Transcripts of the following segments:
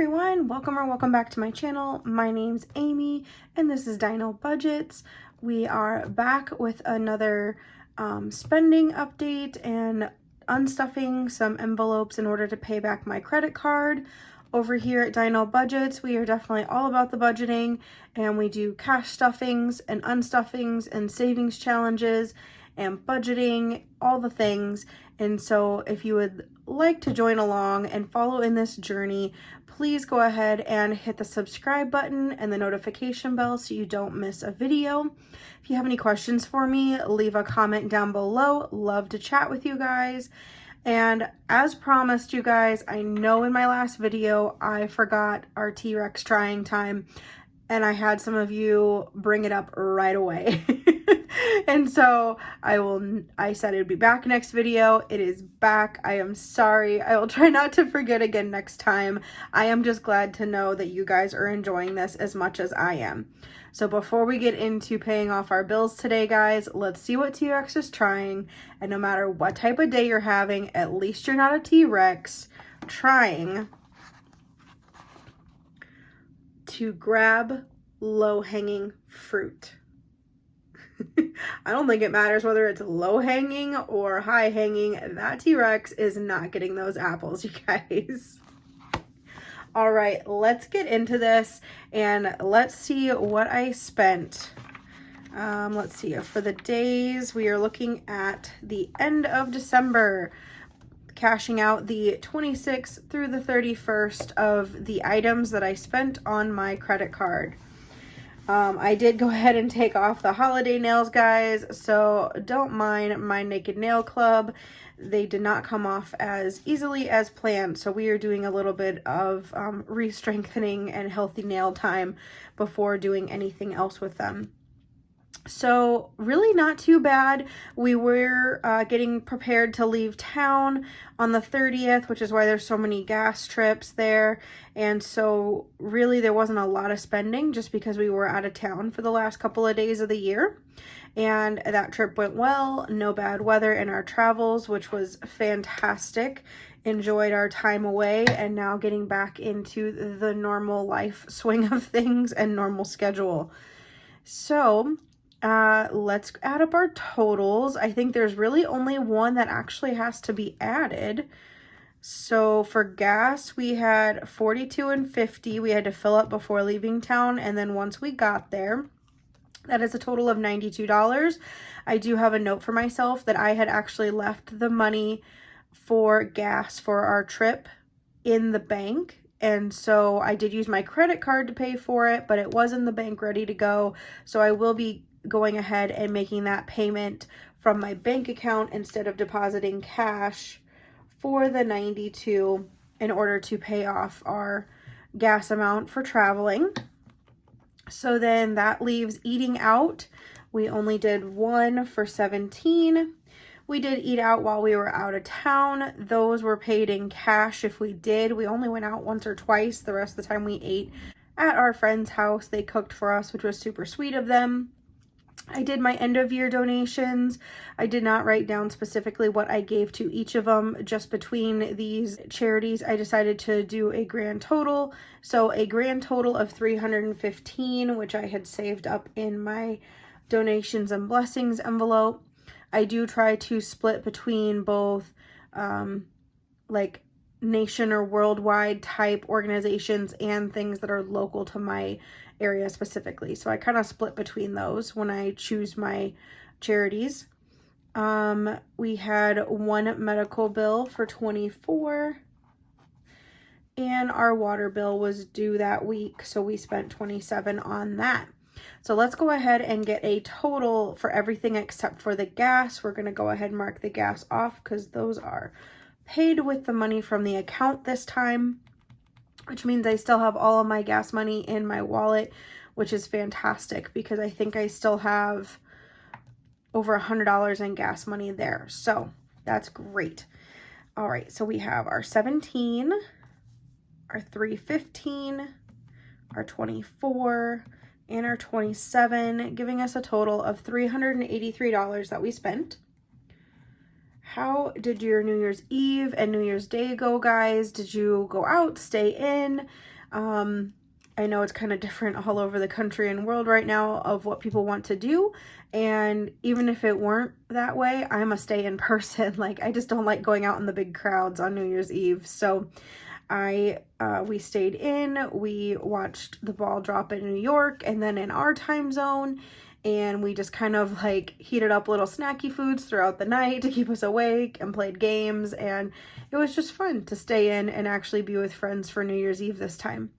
everyone, welcome back to my channel. My name's Amy and this is Dino Budgets. We are back with another spending update and unstuffing some envelopes in order to pay back my credit card. Over here at Dino Budgets, we are definitely all about the budgeting, and we do cash stuffings and unstuffings and savings challenges and budgeting, all the things. And so if you would like to join along and follow in this journey, please go ahead and hit the subscribe button and the notification bell so you don't miss a video. If you have any questions for me, leave a comment down below. Love to chat with you guys. And as promised, you guys, I know in my last video I forgot our T-Rex trying time, and I had some of you bring it up right away. And so I said it'd be back next video. It is back. I am sorry. I will try not to forget again next time. I am just glad to know that you guys are enjoying this as much as I am. So before we get into paying off our bills today, guys, let's see what T-Rex is trying. And no matter what type of day you're having, at least you're not a T-Rex trying to grab low-hanging fruit. I don't think it matters whether it's low-hanging or high-hanging. That T-Rex is not getting those apples, you guys. All right, let's get into this and let's see what I spent. Let's see, for the days, we are looking at the end of December, cashing out the 26th through the 31st of the items that I spent on my credit card. I did go ahead and take off the holiday nails, guys, so don't mind my Naked Nail Club. They did not come off as easily as planned, so we are doing a little bit of re-strengthening and healthy nail time before doing anything else with them. So really not too bad. We were getting prepared to leave town on the 30th, which is why there's so many gas trips there. And so really there wasn't a lot of spending just because we were out of town for the last couple of days of the year. And that trip went well, no bad weather in our travels, which was fantastic. Enjoyed our time away and now getting back into the normal life swing of things and normal schedule. So let's add up our totals. I think there's really only one that actually has to be added. So for gas, we had $42 and $50. We had to fill up before leaving town, and then once we got there, that is a total of $92. I do have a note for myself that I had actually left the money for gas for our trip in the bank. And so I did use my credit card to pay for it, but it was in the bank ready to go. So I will be going ahead and making that payment from my bank account instead of depositing cash for the $92 in order to pay off our gas amount for traveling. So then that leaves eating out. We only did one for $17. We did eat out while we were out of town. Those were paid in cash if we did. We only went out once or twice. The rest of the time we ate at our friend's house. They cooked for us, which was super sweet of them. I did my end of year donations. I did not write down specifically what I gave to each of them. Just between these charities, I decided to do a grand total. So a grand total of $315, which I had saved up in my donations and blessings envelope. I do try to split between both like nation or worldwide type organizations and things that are local to my area specifically. So I kind of split between those when I choose my charities. We had one medical bill for $24, and our water bill was due that week, so we spent $27 on that. So let's go ahead and get a total for everything except for the gas. We're going to go ahead and mark the gas off because those are paid with the money from the account this time, which means I still have all of my gas money in my wallet, which is fantastic because I think I still have over $100 in gas money there. So that's great. All right, so we have our 17, our 315, our 24, and our 27, giving us a total of $383 that we spent. how did your New Year's Eve and New Year's Day go, guys? Did you go out, stay in? I know it's kind of different all over the country and world right now of what people want to do. And even if it weren't that way, I'm a stay in person. Like, I just don't like going out in the big crowds on New Year's Eve. So we stayed in, we watched the ball drop in New York and then in our time zone. And we just kind of like heated up little snacky foods throughout the night to keep us awake and played games. And it was just fun to stay in and actually be with friends for New Year's Eve this time.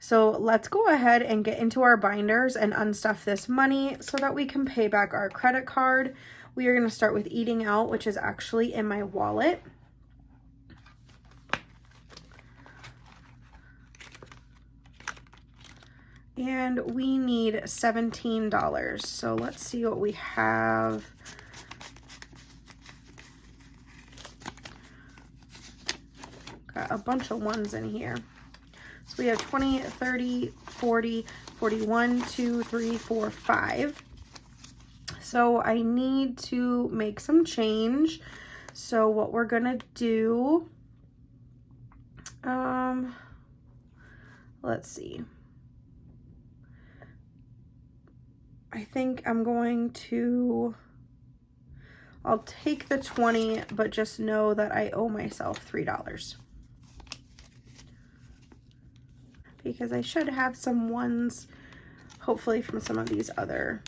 So let's go ahead and get into our binders and unstuff this money so that we can pay back our credit card. We are going to start with eating out, which is actually in my wallet. And we need $17. So let's see what we have. Got a bunch of ones in here. So we have 20, 30, 40, 41, 2, 3, 4, 5. So I need to make some change. So what we're gonna do, let's see. I think I'm going to, I'll take the 20, but just know that I owe myself $3. Because I should have some ones, hopefully from some of these other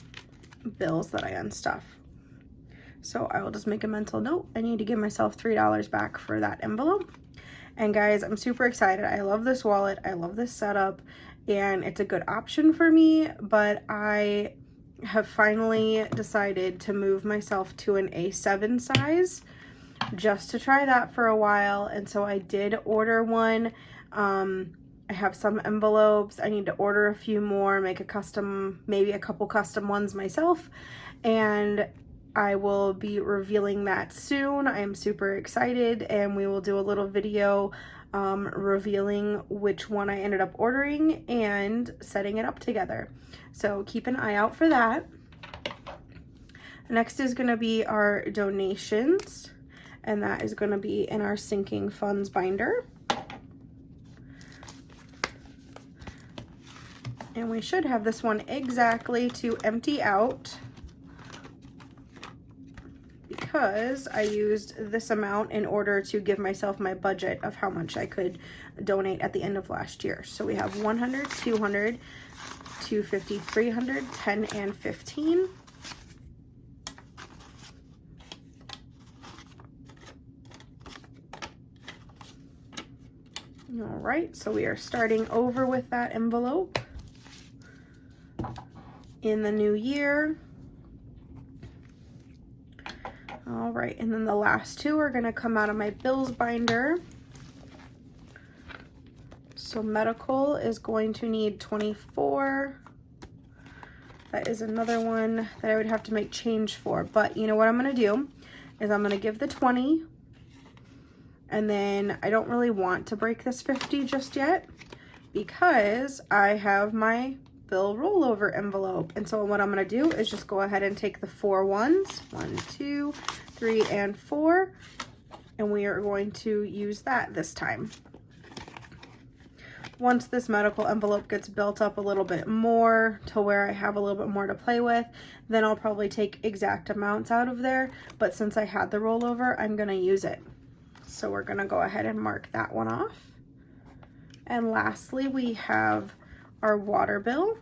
bills that I unstuff. So I will just make a mental note. I need to give myself $3 back for that envelope. And guys, I'm super excited. I love this wallet. I love this setup. And it's a good option for me, but I have finally decided to move myself to an A7 size just to try that for a while. And so I did order one. I have some envelopes. I need to order a few more, make a custom, maybe a couple custom ones myself. And I will be revealing that soon. I am super excited, and we will do a little video revealing which one I ended up ordering and setting it up together. So keep an eye out for that. Next is going to be our donations, and that is going to be in our sinking funds binder. And we should have this one exactly to empty out, because I used this amount in order to give myself my budget of how much I could donate at the end of last year. So we have 100, 200, 250, 300, 10, and 15. All right, so we are starting over with that envelope in the new year. All right, and then the last two are gonna come out of my bills binder. So medical is going to need 24. That is another one that I would have to make change for. But you know what I'm gonna do is I'm gonna give the 20, and then I don't really want to break this 50 just yet because I have my bill rollover envelope. And so what I'm gonna do is just go ahead and take the 4 ones, 1, 2, 3, and 4, and we are going to use that this time. Once this medical envelope gets built up a little bit more to where I have a little bit more to play with, then I'll probably take exact amounts out of there. But since I had the rollover, I'm gonna use it. So we're gonna go ahead and mark that one off. And lastly, we have our water bill.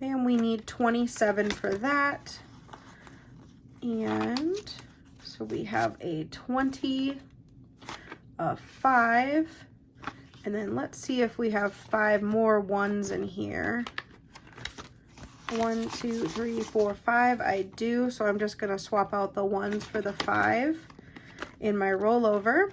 And we need 27 for that. And so we have a 20, a 5, and then let's see if we have 5 more ones in here. 1, 2, 3, 4, 5. I do, so I'm just gonna swap out the 1s for the 5 in my rollover.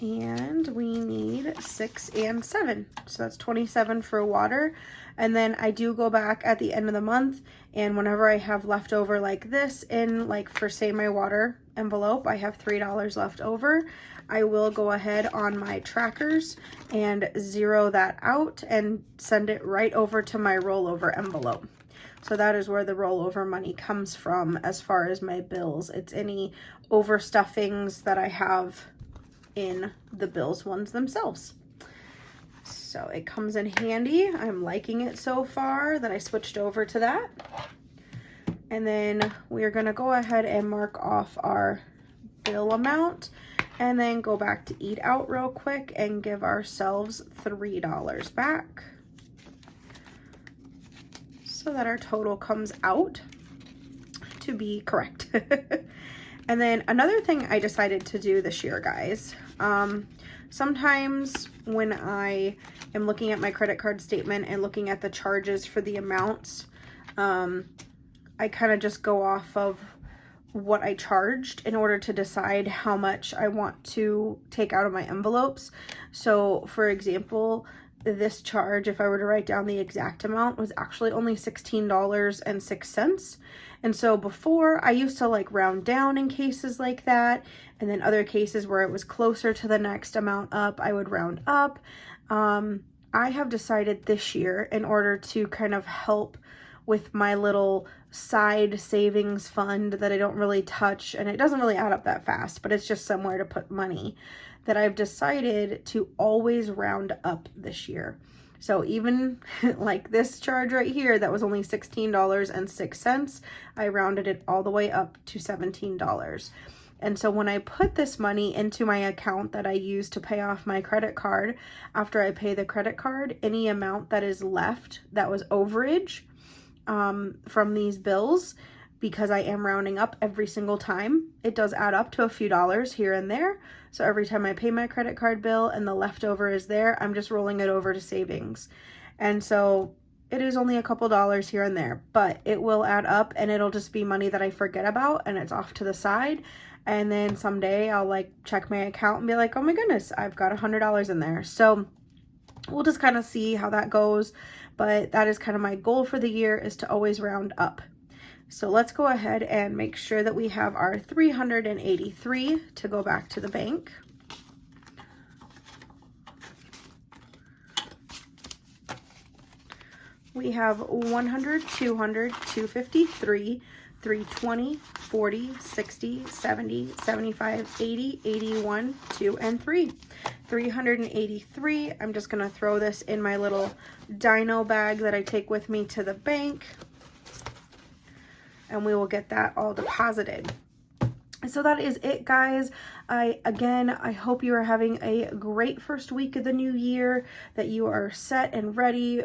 And we need 6 and 7. So that's 27 for water. And then I do go back at the end of the month, and whenever I have leftover like this in, like for say my water envelope, I have $3 left over, I will go ahead on my trackers and zero that out and send it right over to my rollover envelope. So that is where the rollover money comes from as far as my bills. It's any overstuffings that I have in the bills ones themselves. So it comes in handy. I'm liking it so far that I switched over to that. And then we're gonna go ahead and mark off our bill amount and then go back to eat out real quick and give ourselves $3 back so that our total comes out to be correct. And then another thing I decided to do this year, guys, sometimes when I am looking at my credit card statement and looking at the charges for the amounts, I kind of just go off of what I charged in order to decide how much I want to take out of my envelopes. So for example, this charge, if I were to write down the exact amount, was actually only $16.06. And so before, I used to like round down in cases like that, and then other cases where it was closer to the next amount up, I would round up. I have decided this year, in order to kind of help with my little side savings fund that I don't really touch, and it doesn't really add up that fast, but it's just somewhere to put money, that I've decided to always round up this year. So even like this charge right here that was only $16.06, I rounded it all the way up to $17. And so when I put this money into my account that I use to pay off my credit card, after I pay the credit card, any amount that is left that was overage from these bills, because I am rounding up every single time, it does add up to a few dollars here and there. So every time I pay my credit card bill and the leftover is there, I'm just rolling it over to savings. And so it is only a couple dollars here and there, but it will add up, and it'll just be money that I forget about and it's off to the side. And then someday I'll like check my account and be like, oh my goodness, I've got $100 in there. So we'll just kind of see how that goes. But that is kind of my goal for the year, is to always round up. So let's go ahead and make sure that we have our 383 to go back to the bank. We have 100, 200, 253, 320, 40, 60, 70, 75, 80, 81, 2, and 3. 383. I'm just going to throw this in my little Dino bag that I take with me to the bank, and we will get that all deposited. So that is it, guys. I hope you are having a great first week of the new year, that you are set and ready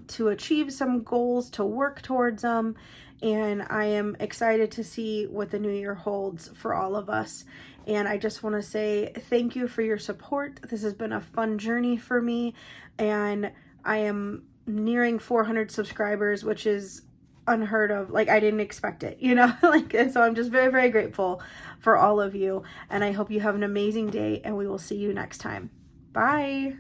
to achieve some goals, to work towards them. And I am excited to see what the new year holds for all of us. And I just want to say thank you for your support. This has been a fun journey for me, and I am nearing 400 subscribers, which is unheard of. Like, I didn't expect it, you know, like, and so I'm just very, very grateful for all of you, and I hope you have an amazing day, and we will see you next time. Bye.